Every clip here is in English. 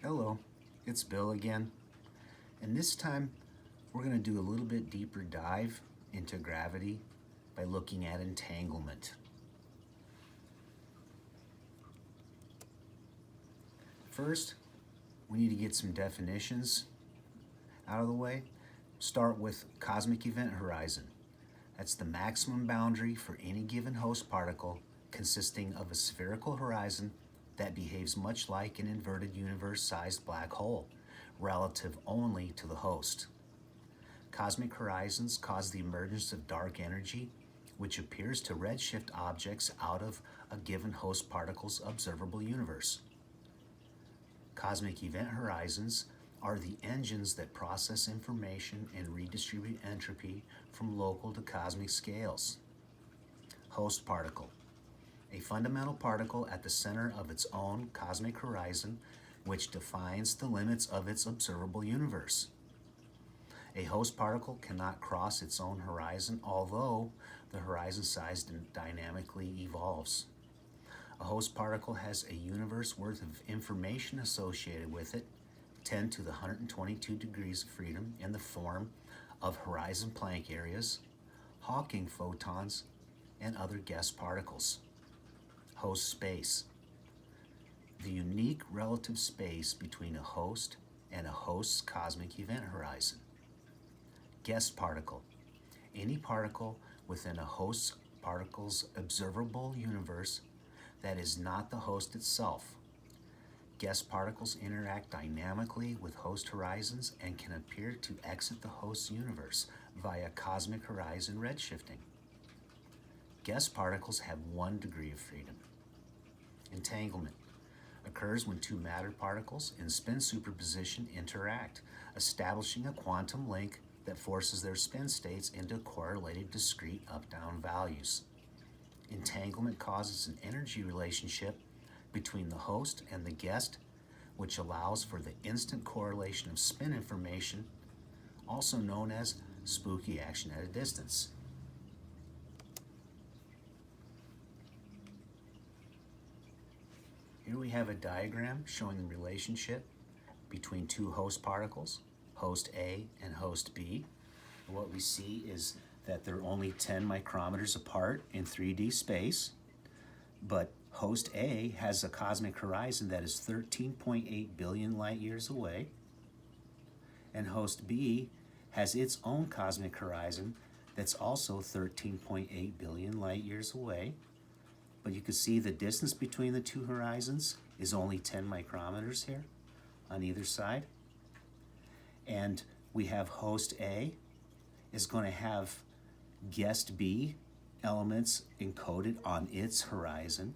Hello, it's Bill again, and this time we're going to do a little bit deeper dive into gravity by looking at entanglement. First, we need to get some definitions out of the way. Start with cosmic event horizon. That's the maximum boundary for any given host particle consisting of a spherical horizon that behaves much like an inverted universe-sized black hole, relative only to the host. Cosmic horizons cause the emergence of dark energy, which appears to redshift objects out of a given host particle's observable universe. Cosmic event horizons are the engines that process information and redistribute entropy from local to cosmic scales. Host particle. A fundamental particle at the center of its own cosmic horizon, which defines the limits of its observable universe. A host particle cannot cross its own horizon, although the horizon size dynamically evolves. A host particle has a universe worth of information associated with it, 10 to the 122 degrees of freedom, in the form of horizon Planck areas, Hawking photons, and other guest particles. Host space. The unique relative space between a host and a host's cosmic event horizon. Guest particle. Any particle within a host particle's observable universe that is not the host itself. Guest particles interact dynamically with host horizons and can appear to exit the host's universe via cosmic horizon redshifting. Guest particles have 1 degree of freedom. Entanglement occurs when two matter particles in spin superposition interact, establishing a quantum link that forces their spin states into correlated discrete up-down values. Entanglement causes an energy relationship between the host and the guest, which allows for the instant correlation of spin information, also known as spooky action at a distance. Here we have a diagram showing the relationship between two host particles, host A and host B. And what we see is that they're only 10 micrometers apart in 3D space, but host A has a cosmic horizon that is 13.8 billion light years away, and host B has its own cosmic horizon that's also 13.8 billion light years away. But you can see the distance between the two horizons is only 10 micrometers here on either side. And we have host A is going to have guest B elements encoded on its horizon.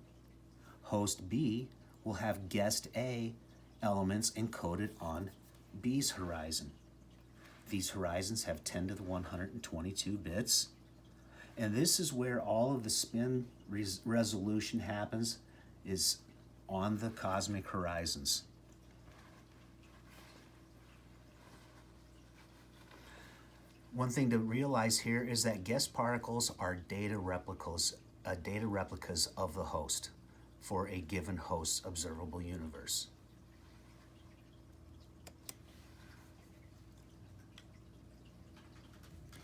Host B will have guest A elements encoded on B's horizon. These horizons have 10 to the 122 bits. And this is where all of the spin resolution happens, is on the cosmic horizons. One thing to realize here is that guest particles are data replicas of the host for a given host's observable universe.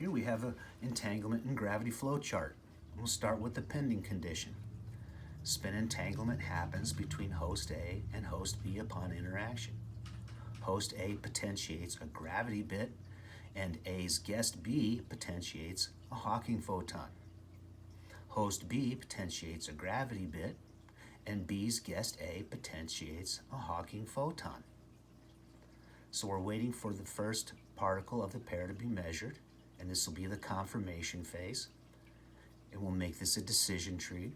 Here we have an entanglement and gravity flow chart. We'll start with the pending condition. Spin entanglement happens between host A and host B upon interaction. Host A potentiates a gravity bit, and A's guest B potentiates a Hawking photon. Host B potentiates a gravity bit, and B's guest A potentiates a Hawking photon. So we're waiting for the first particle of the pair to be measured, and this will be the confirmation phase. And we'll make this a decision tree.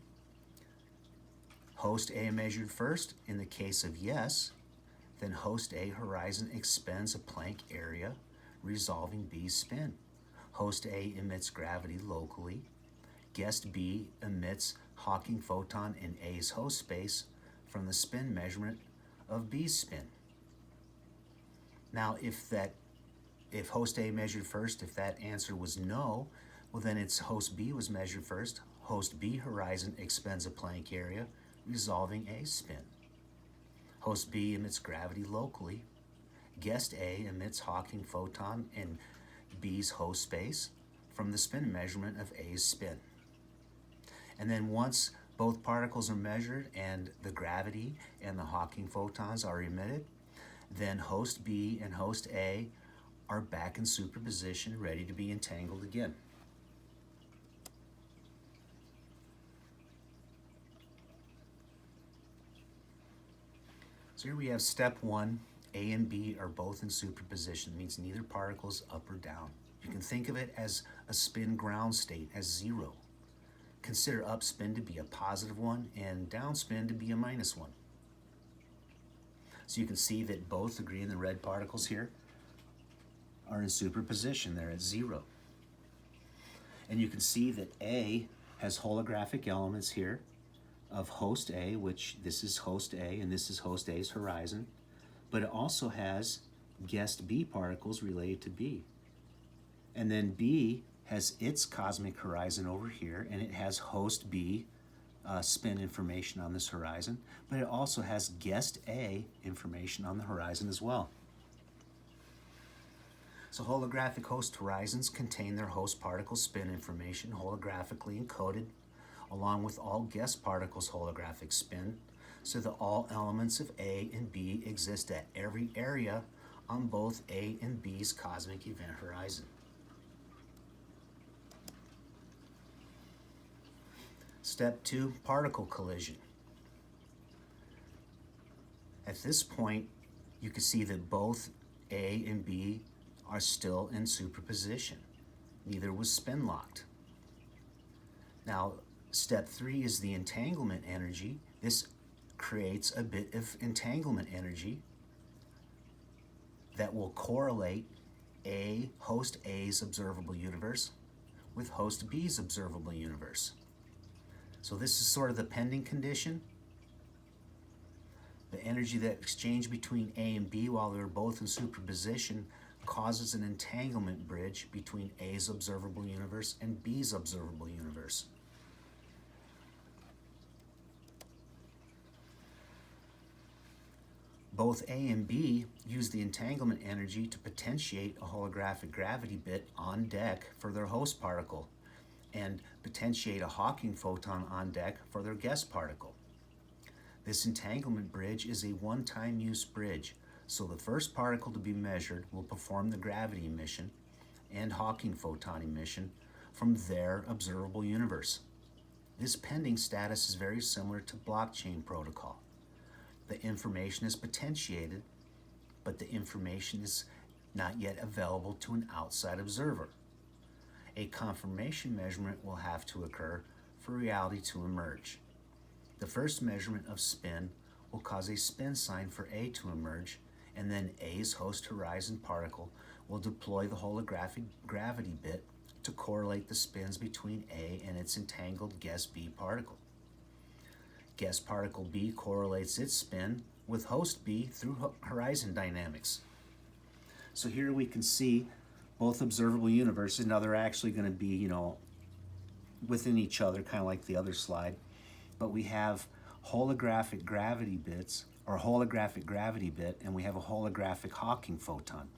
Host A measured first in the case of yes, then host A horizon expends a Planck area, resolving B's spin. Host A emits gravity locally. Guest B emits Hawking photon in A's host space from the spin measurement of B's spin. Now, if host A measured first, if that answer was no, well then it's host B was measured first. Host B horizon expends a Planck area, resolving A's spin. Host B emits gravity locally. Guest A emits Hawking photon in B's host space from the spin measurement of A's spin. And then once both particles are measured and the gravity and the Hawking photons are emitted, then host B and host A are back in superposition, ready to be entangled again. So here we have step one. A and B are both in superposition. It means neither particle is up or down. You can think of it as a spin ground state, as zero. Consider up spin to be a positive one and down spin to be a minus one. So you can see that both the green and the red particles here are in superposition. They're at zero. And you can see that A has holographic elements here of host A, which this is host A and this is host A's horizon, but it also has guest B particles related to B. And then B has its cosmic horizon over here, and it has host B spin information on this horizon, but it also has guest A information on the horizon as well. So holographic host horizons contain their host particle spin information holographically encoded, along with all guest particles' holographic spin, so that all elements of A and B exist at every area on both A and B's cosmic event horizon. Step 2, particle collision. At this point, you can see that both A and B are still in superposition. Neither was spin locked. Now, step 3 is the entanglement energy. This creates a bit of entanglement energy that will correlate host A's observable universe with host B's observable universe. So this is sort of the pending condition. The energy that exchanged between A and B while they're both in superposition causes an entanglement bridge between A's observable universe and B's observable universe. Both A and B use the entanglement energy to potentiate a holographic gravity bit on deck for their host particle and potentiate a Hawking photon on deck for their guest particle. This entanglement bridge is a one-time use bridge, so the first particle to be measured will perform the gravity emission and Hawking photon emission from their observable universe. This pending status is very similar to blockchain protocol. The information is potentiated, but the information is not yet available to an outside observer. A confirmation measurement will have to occur for reality to emerge. The first measurement of spin will cause a spin sign for A to emerge, and then A's host horizon particle will deploy the holographic gravity bit to correlate the spins between A and its entangled guest B particle. Guest particle B correlates its spin with host B through horizon dynamics. So here we can see both observable universes. Now they're actually going to be, within each other, kind of like the other slide. But we have holographic gravity bits, or holographic gravity bit, and we have a holographic Hawking photon.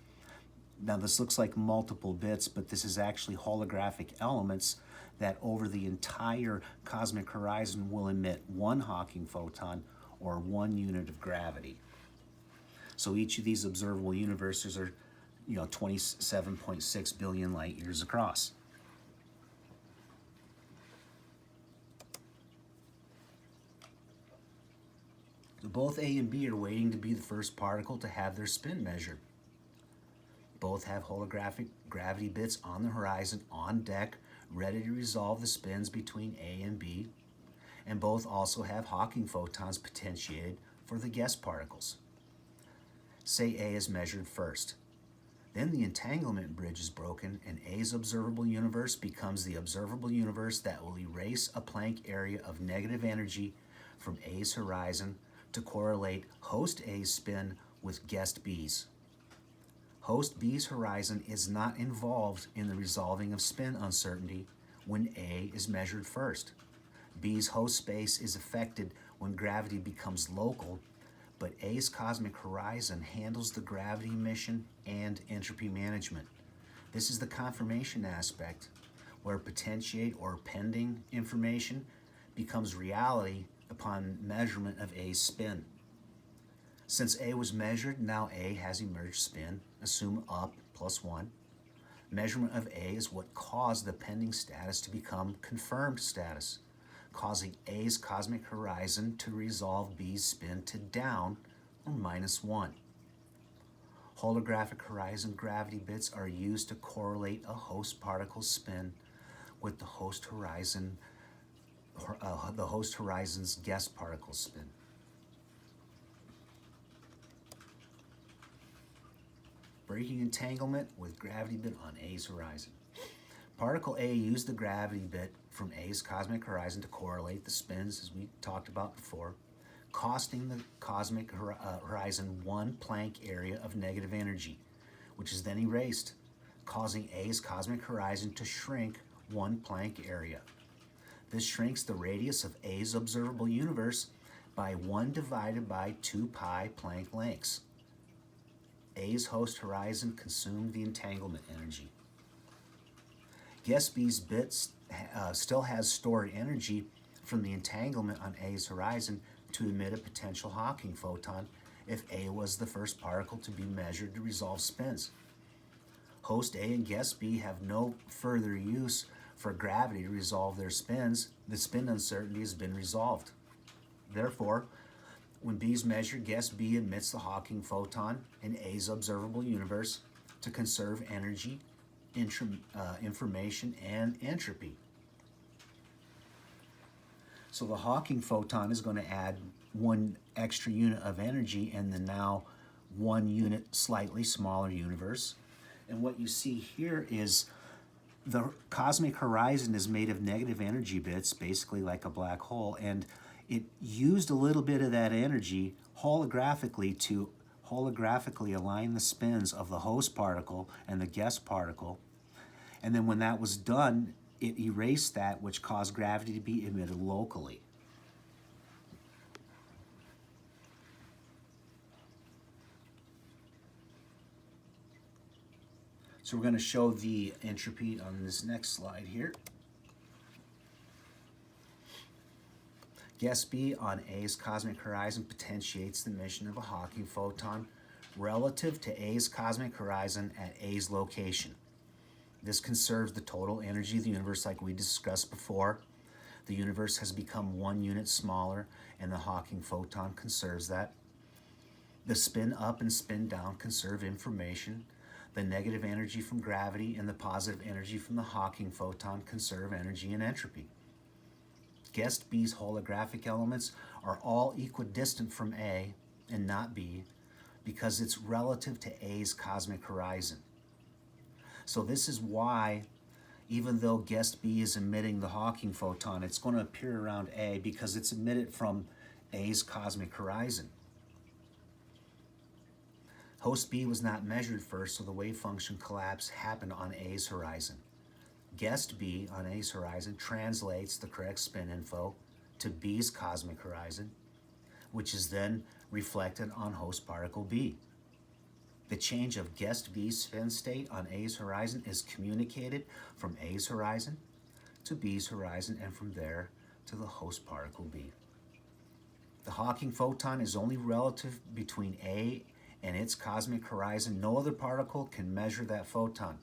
Now this looks like multiple bits, but this is actually holographic elements that over the entire cosmic horizon will emit one Hawking photon or 1 unit of gravity. So each of these observable universes are 27.6 billion light years across. So both A and B are waiting to be the first particle to have their spin measured. Both have holographic gravity bits on the horizon on deck, ready to resolve the spins between A and B, and both also have Hawking photons potentiated for the guest particles. Say A is measured first. Then the entanglement bridge is broken and A's observable universe becomes the observable universe that will erase a Planck area of negative energy from A's horizon to correlate host A's spin with guest B's. Host B's horizon is not involved in the resolving of spin uncertainty when A is measured first. B's host space is affected when gravity becomes local, but A's cosmic horizon handles the gravity emission and entropy management. This is the confirmation aspect, where potentiate or pending information becomes reality upon measurement of A's spin. Since A was measured, now A has emerged spin, assume up +1. Measurement of A is what caused the pending status to become confirmed status, causing A's cosmic horizon to resolve B's spin to down or -1. Holographic horizon gravity bits are used to correlate a host particle's spin with the host horizon's guest particle spin. Breaking entanglement with gravity bit on A's horizon. Particle A used the gravity bit from A's cosmic horizon to correlate the spins, as we talked about before, costing the cosmic horizon 1 Planck area of negative energy, which is then erased, causing A's cosmic horizon to shrink 1 Planck area. This shrinks the radius of A's observable universe by 1 divided by 2 pi Planck lengths. A's host horizon consumed the entanglement energy. Guess B's bit still has stored energy from the entanglement on A's horizon to emit a potential Hawking photon if A was the first particle to be measured to resolve spins. Host A and guest B have no further use for gravity to resolve their spins. The spin uncertainty has been resolved. Therefore, when B is measured, guest B emits the Hawking photon in A's observable universe to conserve energy, information, and entropy. So the Hawking photon is going to add 1 extra unit of energy in the now 1 unit slightly smaller universe. And what you see here is the cosmic horizon is made of negative energy bits, basically like a black hole, and it used a little bit of that energy holographically to holographically align the spins of the host particle and the guest particle. And then when that was done, it erased that, which caused gravity to be emitted locally. So we're going to show the entropy on this next slide here. Guess B on A's cosmic horizon potentiates the emission of a Hawking photon relative to A's cosmic horizon at A's location. This conserves the total energy of the universe like we discussed before. The universe has become 1 unit smaller, and the Hawking photon conserves that. The spin up and spin down conserve information. The negative energy from gravity and the positive energy from the Hawking photon conserve energy and entropy. Guest B's holographic elements are all equidistant from A and not B because it's relative to A's cosmic horizon. So this is why, even though guest B is emitting the Hawking photon, it's going to appear around A because it's emitted from A's cosmic horizon. Host B was not measured first, so the wave function collapse happened on A's horizon. Guest B on A's horizon translates the correct spin info to B's cosmic horizon, which is then reflected on host particle B. The change of guest B's spin state on A's horizon is communicated from A's horizon to B's horizon and from there to the host particle B. The Hawking photon is only relative between A and its cosmic horizon. No other particle can measure that photon.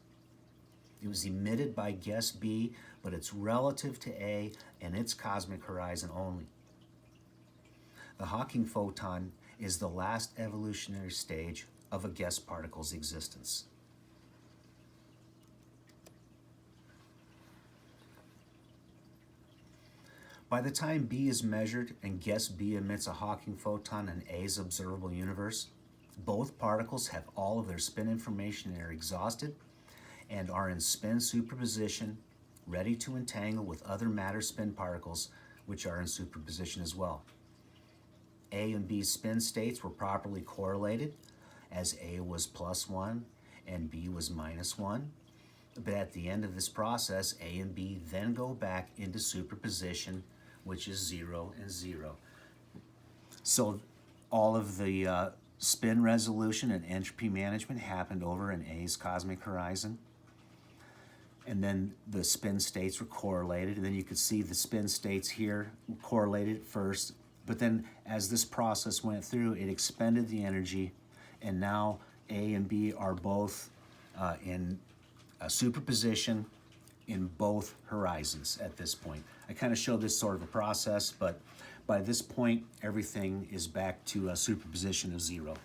It was emitted by guest B, but it's relative to A and its cosmic horizon only. The Hawking photon is the last evolutionary stage of a guest particle's existence. By the time B is measured and guest B emits a Hawking photon in A's observable universe, both particles have all of their spin information and are exhausted and are in spin superposition, ready to entangle with other matter spin particles, which are in superposition as well. A and B's spin states were properly correlated, as A was +1 and B was -1. But at the end of this process, A and B then go back into superposition, which is 0 and 0. So all of the spin resolution and entropy management happened over in A's cosmic horizon. And then the spin states were correlated, and then you could see the spin states here correlated first. But then as this process went through, it expended the energy, and now A and B are both in a superposition in both horizons at this point. I kind of showed this sort of a process, but by this point, everything is back to a superposition of 0.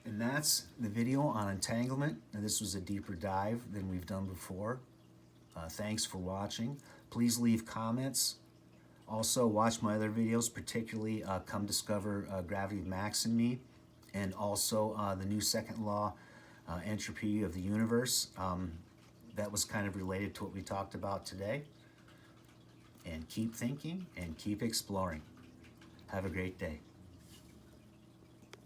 And that's the video on entanglement. And this was a deeper dive than we've done before. Thanks for watching. Please leave comments. Also, watch my other videos, particularly Come Discover Gravity Max in Me, and also the new second law, entropy of the universe. That was kind of related to what we talked about today. And keep thinking and keep exploring. Have a great day.